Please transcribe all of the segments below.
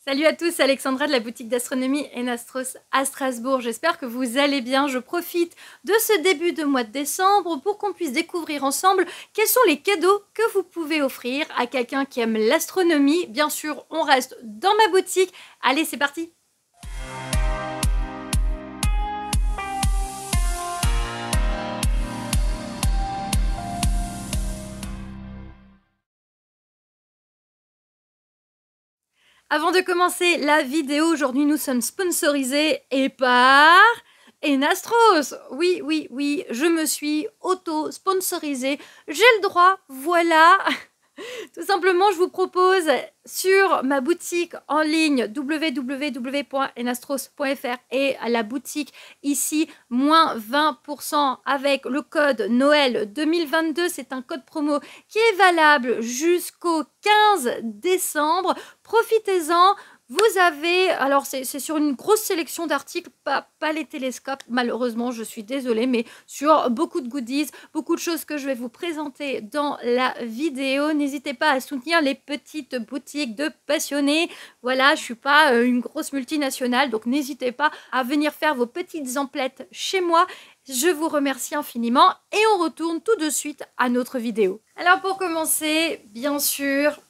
Salut à tous, Alexandra de la boutique d'astronomie Enastros à Strasbourg. J'espère que vous allez bien. Je profite de ce début de mois de décembre pour qu'on puisse découvrir ensemble quels sont les cadeaux que vous pouvez offrir à quelqu'un qui aime l'astronomie. Bien sûr, on reste dans ma boutique. Allez, c'est parti! Avant de commencer la vidéo, aujourd'hui nous sommes sponsorisés et par Enastros. Oui, je me suis auto-sponsorisée. J'ai le droit, voilà. Tout simplement, je vous propose sur ma boutique en ligne www.enastros.fr et à la boutique ici, moins 20% avec le code Noël 2022. C'est un code promo qui est valable jusqu'au 15 décembre. Profitez-en. Vous avez, alors c'est sur une grosse sélection d'articles, pas les télescopes, malheureusement, je suis désolée, mais sur beaucoup de goodies, beaucoup de choses que je vais vous présenter dans la vidéo. N'hésitez pas à soutenir les petites boutiques de passionnés. Voilà, je ne suis pas une grosse multinationale, donc n'hésitez pas à venir faire vos petites emplettes chez moi. Je vous remercie infiniment et on retourne tout de suite à notre vidéo. Alors pour commencer, bien sûr,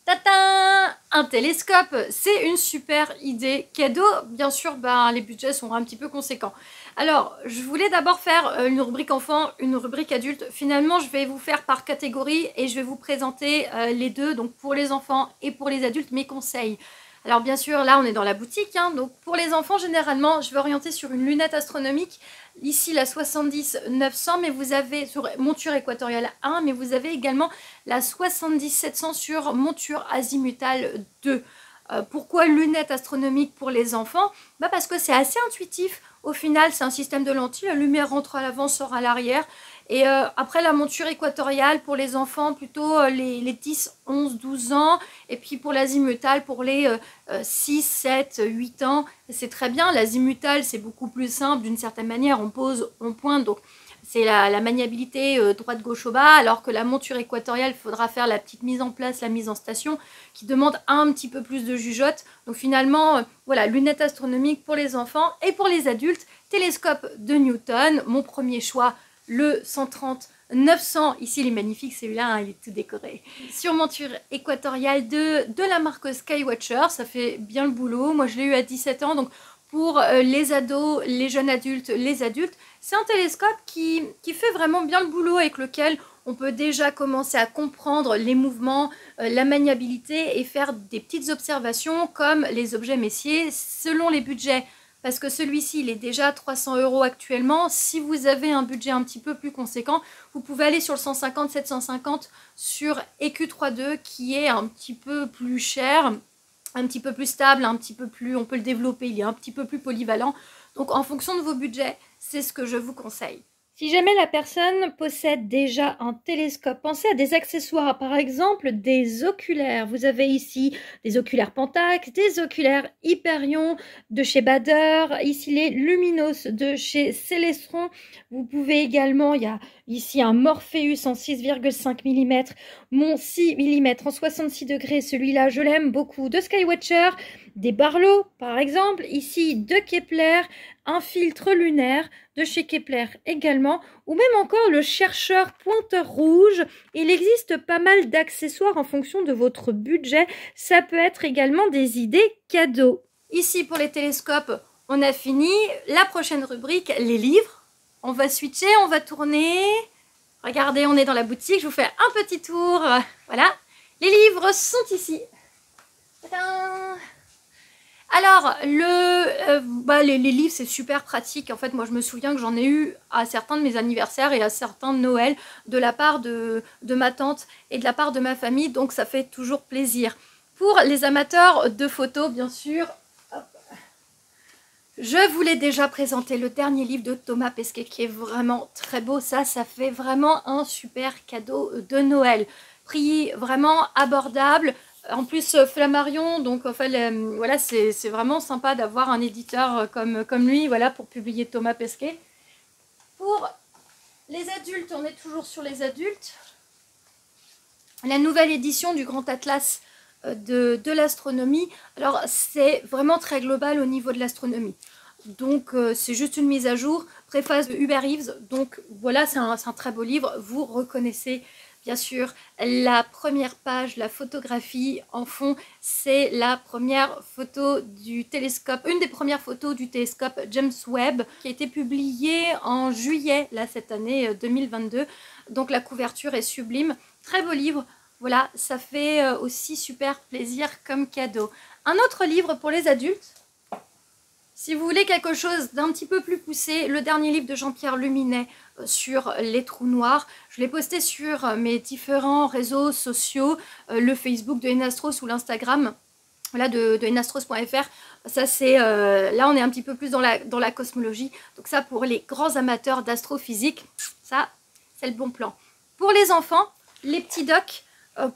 tata, un télescope, c'est une super idée cadeau. Bien sûr, les budgets sont un petit peu conséquents. Alors, je voulais d'abord faire une rubrique enfant, une rubrique adulte. Finalement, je vais vous faire par catégorie et je vais vous présenter les deux, donc pour les enfants et pour les adultes, mes conseils. Alors bien sûr, là on est dans la boutique, donc pour les enfants, généralement, je vais orienter sur une lunette astronomique. Ici, la 70-900, mais vous avez sur monture équatoriale 1, mais vous avez également la 70-700 sur monture azimutale 2. Pourquoi lunette astronomique pour les enfants? Parce que c'est assez intuitif. Au final, c'est un système de lentilles. La lumière rentre à l'avant, sort à l'arrière. Et après, la monture équatoriale pour les enfants, plutôt les 10, 11, 12 ans. Et puis pour l'azimutale, pour les 6, 7, 8 ans. C'est très bien. L'azimutale, c'est beaucoup plus simple. D'une certaine manière, on pose, on pointe. Donc, c'est la maniabilité droite-gauche au bas. Alors que la monture équatoriale, il faudra faire la petite mise en place, la mise en station, qui demande un petit peu plus de jugeote. Donc finalement, voilà, lunettes astronomiques pour les enfants et pour les adultes. Télescope de Newton, mon premier choix, le 130-900. Ici, il est magnifique, celui-là, il est tout décoré. Sur monture équatoriale de la marque Skywatcher, ça fait bien le boulot. Moi, je l'ai eu à 17 ans, donc pour les ados, les jeunes adultes, les adultes, c'est un télescope qui fait vraiment bien le boulot, avec lequel on peut déjà commencer à comprendre les mouvements, la maniabilité et faire des petites observations comme les objets messiers selon les budgets. Parce que celui-ci, il est déjà 300 € actuellement. Si vous avez un budget un petit peu plus conséquent, vous pouvez aller sur le 150-750 sur EQ32 qui est un petit peu plus cher, un petit peu plus stable, un petit peu plus, on peut le développer, il est un petit peu plus polyvalent. Donc en fonction de vos budgets, c'est ce que je vous conseille. Si jamais la personne possède déjà un télescope, pensez à des accessoires, par exemple des oculaires. Vous avez ici des oculaires Pentax, des oculaires Hyperion de chez Baader, ici les Luminos de chez Celestron. Vous pouvez également, il y a ici un Morpheus en 6,5 mm, mon 6 mm en 66 degrés, celui-là je l'aime beaucoup, de Skywatcher, des Barlow par exemple, ici de Kepler, un filtre lunaire de chez Kepler également, ou même encore le chercheur pointeur rouge. Il existe pas mal d'accessoires en fonction de votre budget. Ça peut être également des idées cadeaux. Ici pour les télescopes, on a fini. La prochaine rubrique, les livres. On va switcher, on va tourner. Regardez, on est dans la boutique. Je vous fais un petit tour. Voilà. Les livres sont ici. Tadam! Alors, les livres, c'est super pratique. En fait, moi, je me souviens que j'en ai eu à certains de mes anniversaires et à certains de Noël de la part de ma tante et de la part de ma famille. Donc, ça fait toujours plaisir. Pour les amateurs de photos, bien sûr, hop, je vous l'ai déjà présenté, le dernier livre de Thomas Pesquet qui est vraiment très beau. Ça fait vraiment un super cadeau de Noël. Prix vraiment abordable. En plus, Flammarion, donc en fait, voilà, c'est vraiment sympa d'avoir un éditeur comme lui, voilà, pour publier Thomas Pesquet. Pour les adultes, on est toujours sur les adultes. La nouvelle édition du Grand Atlas de l'astronomie. Alors c'est vraiment très global au niveau de l'astronomie. Donc c'est juste une mise à jour. Préface de Hubert Reeves. Donc voilà, c'est un très beau livre. Vous reconnaissez bien sûr la première page, la photographie en fond, c'est la première photo du télescope, une des premières photos du télescope James Webb qui a été publiée en juillet là, cette année 2022. Donc la couverture est sublime. Très beau livre. Voilà, ça fait aussi super plaisir comme cadeau. Un autre livre pour les adultes. Si vous voulez quelque chose d'un petit peu plus poussé, le dernier livre de Jean-Pierre Luminet sur les trous noirs, je l'ai posté sur mes différents réseaux sociaux, le Facebook de Enastros ou l'Instagram voilà, de enastros.fr. Ça c'est là on est un petit peu plus dans la cosmologie. Donc ça pour les grands amateurs d'astrophysique, ça c'est le bon plan. Pour les enfants, les petits docs,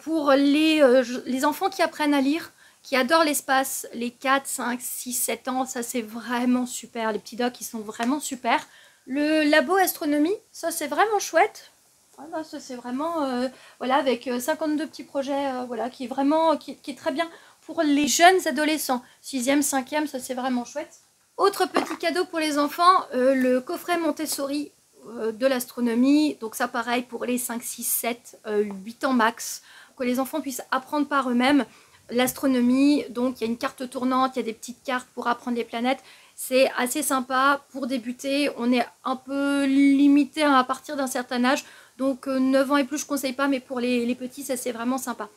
pour les enfants qui apprennent à lire, qui adorent l'espace, les 4, 5, 6, 7 ans, ça c'est vraiment super. Les petits docs, ils sont vraiment super. Le labo astronomie, ça c'est vraiment chouette. Voilà, ça c'est vraiment, voilà, avec 52 petits projets, voilà, qui est vraiment, qui est très bien pour les jeunes adolescents. 6e, 5e, ça c'est vraiment chouette. Autre petit cadeau pour les enfants, le coffret Montessori de l'astronomie. Donc ça pareil pour les 5, 6, 7, 8 ans max, que les enfants puissent apprendre par eux-mêmes. L'astronomie, donc il y a une carte tournante, il y a des petites cartes pour apprendre les planètes. C'est assez sympa pour débuter. On est un peu limité à partir d'un certain âge. Donc 9 ans et plus, je ne conseille pas, mais pour les petits, ça c'est vraiment sympa.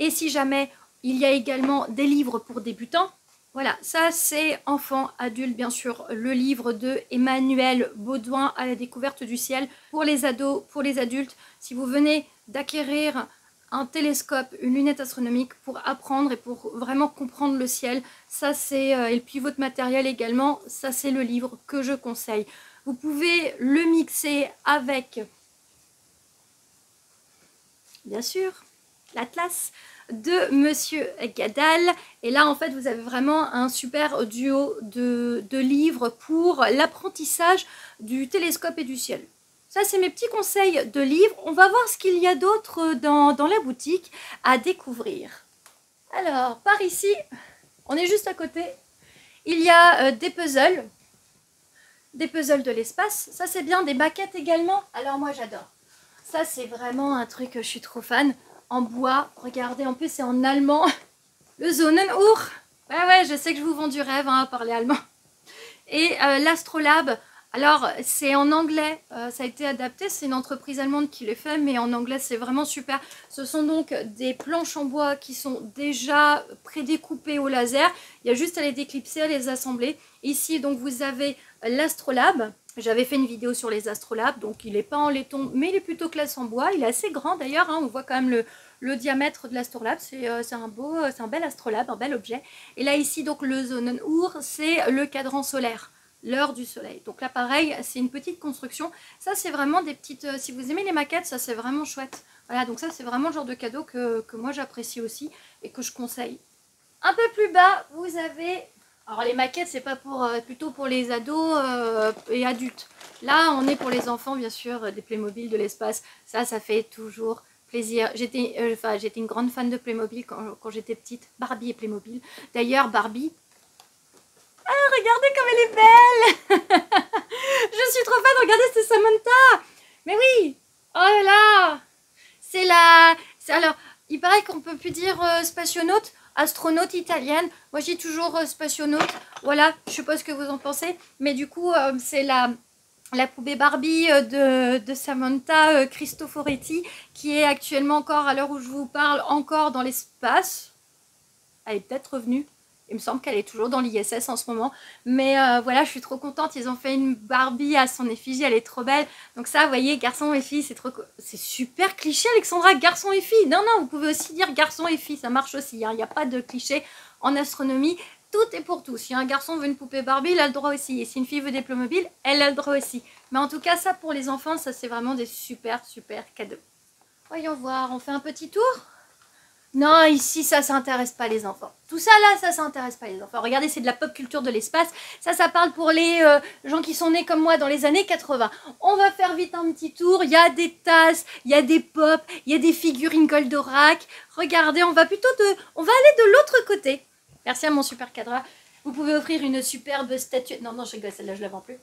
Et si jamais, il y a également des livres pour débutants. Voilà, ça c'est enfants, adultes, bien sûr. Le livre de Emmanuel Baudouin à la découverte du ciel. Pour les ados, pour les adultes, si vous venez d'acquérir un télescope, une lunette astronomique pour apprendre et pour vraiment comprendre le ciel. Ça c'est, et puis votre matériel également, ça c'est le livre que je conseille. Vous pouvez le mixer avec, bien sûr, l'Atlas de Monsieur Gadal. Et là en fait vous avez vraiment un super duo de livres pour l'apprentissage du télescope et du ciel. Ça, c'est mes petits conseils de livres. On va voir ce qu'il y a d'autre dans la boutique à découvrir. Alors, par ici, on est juste à côté. Il y a des puzzles de l'espace. Ça, c'est bien. Des maquettes également. Alors, moi, j'adore. Ça, c'est vraiment un truc que je suis trop fan. En bois. Regardez, en plus, c'est en allemand. Le Sonnenuhr. Ouais, je sais que je vous vends du rêve à parler allemand. Et l'Astrolabe. Alors, c'est en anglais, ça a été adapté, c'est une entreprise allemande qui le fait, mais en anglais, c'est vraiment super. Ce sont donc des planches en bois qui sont déjà prédécoupées au laser. Il y a juste à les déclipser, à les assembler. Ici, donc, vous avez l'Astrolabe. J'avais fait une vidéo sur les Astrolabes, donc il n'est pas en laiton, mais il est plutôt classe en bois. Il est assez grand d'ailleurs, hein, on voit quand même le diamètre de l'Astrolabe. C'est un bel Astrolabe, un bel objet. Et là, ici, donc, le Sonnenuhr, c'est le cadran solaire. L'heure du soleil. Donc là pareil, c'est une petite construction. Ça c'est vraiment des petites... si vous aimez les maquettes, ça c'est vraiment chouette. Voilà, donc ça c'est vraiment le genre de cadeau que moi j'apprécie aussi et que je conseille. Un peu plus bas, vous avez... Alors les maquettes c'est pas pour plutôt pour les ados et adultes. Là on est pour les enfants bien sûr, des Playmobil, de l'espace. Ça fait toujours plaisir. J'étais une grande fan de Playmobil quand j'étais petite. Barbie et Playmobil. D'ailleurs Barbie... Ah, regardez comme elle est belle. Je suis trop fan, regardez, c'est Samantha. Mais oui. Oh là là. C'est la... Alors, il paraît qu'on peut plus dire spationaute, astronaute italienne. Moi, je dis toujours spationaute. Voilà, je sais pas ce que vous en pensez. Mais du coup, c'est la poupée Barbie de Samantha Cristoforetti qui est actuellement encore, à l'heure où je vous parle, encore dans l'espace. Elle est peut-être revenue. Il me semble qu'elle est toujours dans l'ISS en ce moment. Mais voilà, je suis trop contente. Ils ont fait une Barbie à son effigie. Elle est trop belle. Donc ça, vous voyez, garçon et fille, c'est super cliché, Alexandra, garçon et fille. Non, vous pouvez aussi dire garçon et fille. Ça marche aussi. Hein. Il n'y a pas de cliché en astronomie. Tout est pour tous. Si un garçon veut une poupée Barbie, il a le droit aussi. Et si une fille veut des Playmobil, elle a le droit aussi. Mais en tout cas, ça, pour les enfants, ça, c'est vraiment des super cadeaux. Voyons voir. On fait un petit tour. Non, ici, ça s'intéresse pas les enfants. Tout ça là, ça s'intéresse pas les enfants. Regardez, c'est de la pop culture de l'espace. Ça parle pour les gens qui sont nés comme moi dans les années 80. On va faire vite un petit tour. Il y a des tasses, il y a des pop, il y a des figurines Goldorak. Regardez, on va aller de l'autre côté. Merci à mon super cadre. Vous pouvez offrir une superbe statue. Non, non, je rigole, celle-là, je la vends plus.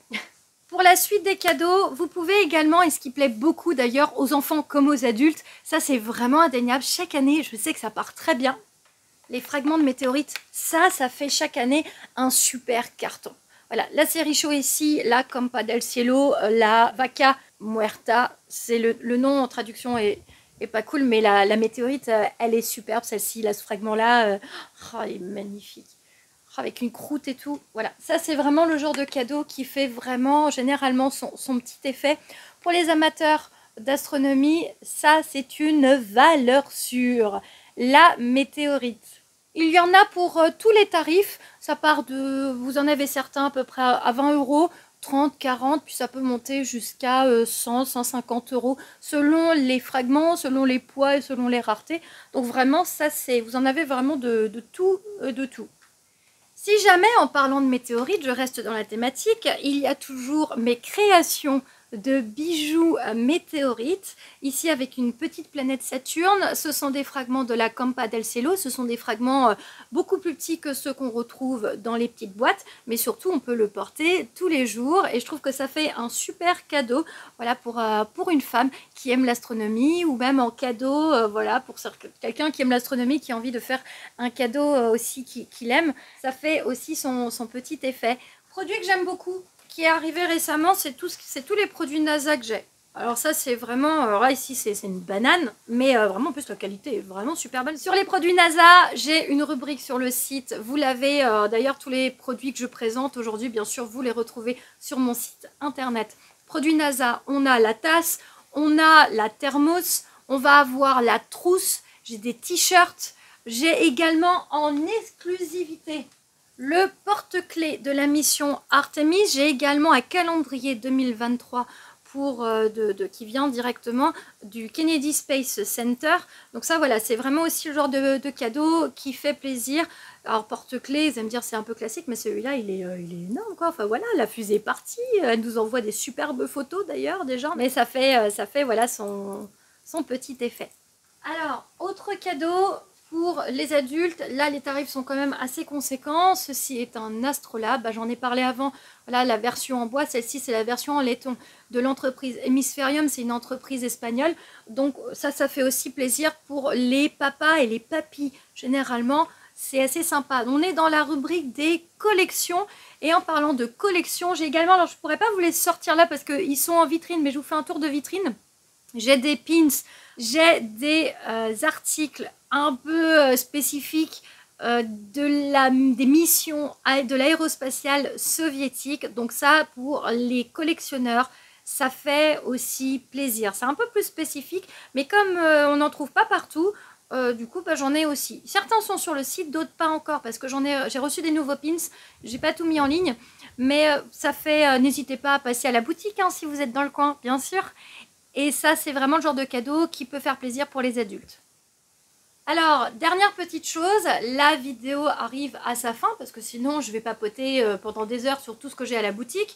Pour la suite des cadeaux, vous pouvez également, et ce qui plaît beaucoup d'ailleurs aux enfants comme aux adultes, ça c'est vraiment indéniable, chaque année, je sais que ça part très bien, les fragments de météorites, ça fait chaque année un super carton. Voilà, la série show ici, la Campa del Cielo, la Vaca Muerta, c'est le nom en traduction est pas cool, mais la météorite, elle est superbe, celle-ci, là, ce fragment-là, elle est magnifique. Avec une croûte et tout. Voilà, ça c'est vraiment le genre de cadeau qui fait vraiment généralement son petit effet. Pour les amateurs d'astronomie, ça c'est une valeur sûre. La météorite. Il y en a pour tous les tarifs. Ça part de, vous en avez certains à peu près à 20 €, 30, 40, puis ça peut monter jusqu'à 100, 150 € selon les fragments, selon les poids et selon les raretés. Donc vraiment, ça c'est, vous en avez vraiment de tout, de tout. Si jamais, en parlant de météorites, je reste dans la thématique, il y a toujours mes créations de bijoux météorites. Ici, avec une petite planète Saturne, ce sont des fragments de la Campa del Cielo. Ce sont des fragments beaucoup plus petits que ceux qu'on retrouve dans les petites boîtes. Mais surtout, on peut le porter tous les jours. Et je trouve que ça fait un super cadeau, voilà, pour une femme qui aime l'astronomie, ou même en cadeau, voilà, pour quelqu'un qui aime l'astronomie, qui a envie de faire un cadeau aussi qu'il aime. Ça fait aussi son petit effet. Produit que j'aime beaucoup, qui est arrivé récemment, c'est tous les produits NASA que j'ai. Alors ça c'est vraiment, alors là ici c'est une banane, mais vraiment en plus la qualité est vraiment super bonne. Sur les produits NASA, j'ai une rubrique sur le site, vous l'avez, d'ailleurs tous les produits que je présente aujourd'hui, bien sûr vous les retrouvez sur mon site internet. Produits NASA, on a la tasse, on a la thermos, on va avoir la trousse, j'ai des t-shirts, j'ai également en exclusivité le porte-clés de la mission Artemis. J'ai également un calendrier 2023 qui vient directement du Kennedy Space Center. Donc ça, voilà, c'est vraiment aussi le genre de cadeau qui fait plaisir. Alors, porte-clés, vous allez me dire, c'est un peu classique, mais celui-là, il est énorme, quoi. Enfin, voilà, la fusée est partie. Elle nous envoie des superbes photos, d'ailleurs, déjà. Mais ça fait voilà, son petit effet. Alors, autre cadeau pour les adultes, là les tarifs sont quand même assez conséquents. Ceci est un astrolabe, j'en ai parlé avant, voilà la version en bois, celle-ci c'est la version en laiton de l'entreprise Hemispherium, c'est une entreprise espagnole. Donc ça fait aussi plaisir pour les papas et les papis généralement. C'est assez sympa. On est dans la rubrique des collections. Et en parlant de collections, j'ai également, alors je ne pourrais pas vous les sortir là parce qu'ils sont en vitrine, mais je vous fais un tour de vitrine. J'ai des pins, j'ai des articles un peu spécifiques des missions de l'aérospatiale soviétique. Donc ça, pour les collectionneurs, ça fait aussi plaisir. C'est un peu plus spécifique, mais comme on n'en trouve pas partout, du coup, j'en ai aussi. Certains sont sur le site, d'autres pas encore, parce que j'ai reçu des nouveaux pins. J'ai pas tout mis en ligne, mais ça fait... n'hésitez pas à passer à la boutique hein, si vous êtes dans le coin, bien sûr. Et ça, c'est vraiment le genre de cadeau qui peut faire plaisir pour les adultes. Alors, dernière petite chose, la vidéo arrive à sa fin, parce que sinon je vais papoter pendant des heures sur tout ce que j'ai à la boutique.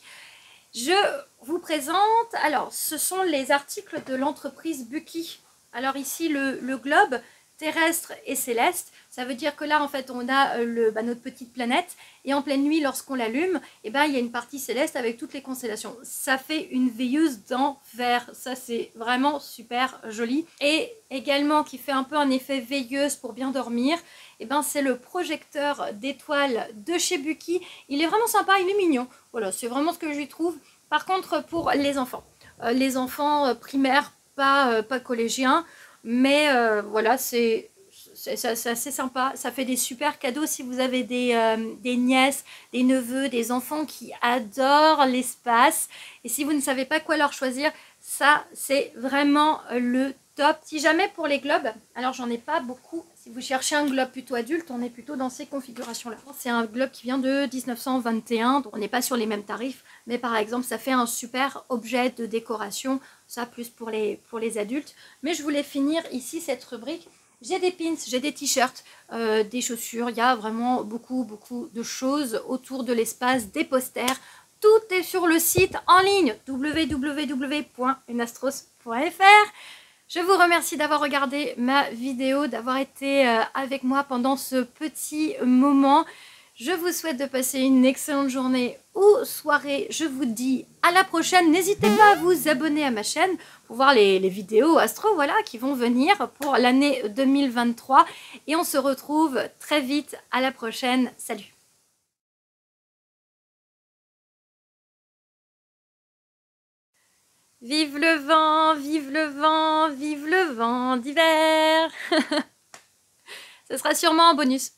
Je vous présente, alors ce sont les articles de l'entreprise Bucky. Alors ici le globe terrestre et céleste, ça veut dire que là en fait on a notre petite planète et en pleine nuit lorsqu'on l'allume, il y a une partie céleste avec toutes les constellations. Ça fait une veilleuse d'enfer, ça c'est vraiment super joli. Et également qui fait un peu un effet veilleuse pour bien dormir, c'est le projecteur d'étoiles de chez Bucky. Il est vraiment sympa, il est mignon, voilà c'est vraiment ce que je lui trouve. Par contre pour les enfants primaires, pas collégiens, mais voilà, c'est assez sympa. Ça fait des super cadeaux si vous avez des nièces, des neveux, des enfants qui adorent l'espace. Et si vous ne savez pas quoi leur choisir, ça c'est vraiment le top. Si jamais pour les globes, alors j'en ai pas beaucoup. Si vous cherchez un globe plutôt adulte, on est plutôt dans ces configurations-là. C'est un globe qui vient de 1921, donc on n'est pas sur les mêmes tarifs. Mais par exemple, ça fait un super objet de décoration, ça plus pour les adultes. Mais je voulais finir ici cette rubrique J'ai des pins, j'ai des t-shirts, des chaussures, il y a vraiment beaucoup de choses autour de l'espace, des posters. Tout est sur le site en ligne www.unastros.fr. Je vous remercie d'avoir regardé ma vidéo, d'avoir été avec moi pendant ce petit moment. Je vous souhaite de passer une excellente journée ou soirée. Je vous dis à la prochaine. N'hésitez pas à vous abonner à ma chaîne pour voir les vidéos astro qui vont venir pour l'année 2023. Et on se retrouve très vite. À la prochaine. Salut! Vive le vent, vive le vent, vive le vent d'hiver. Ce sera sûrement un bonus.